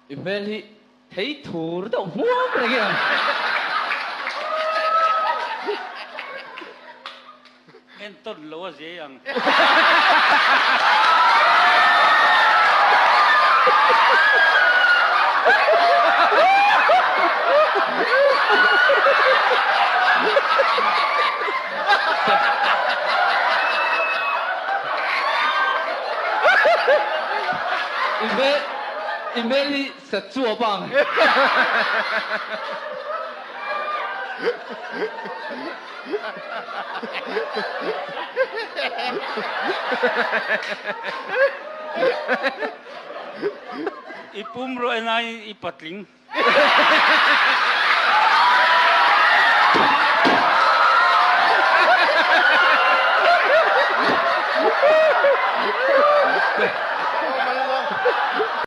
Ibeli thấy thù đó mua cái kìa. Enton lawa siya ang. Ibeli sa 做棒。Ipumro ay ipatling.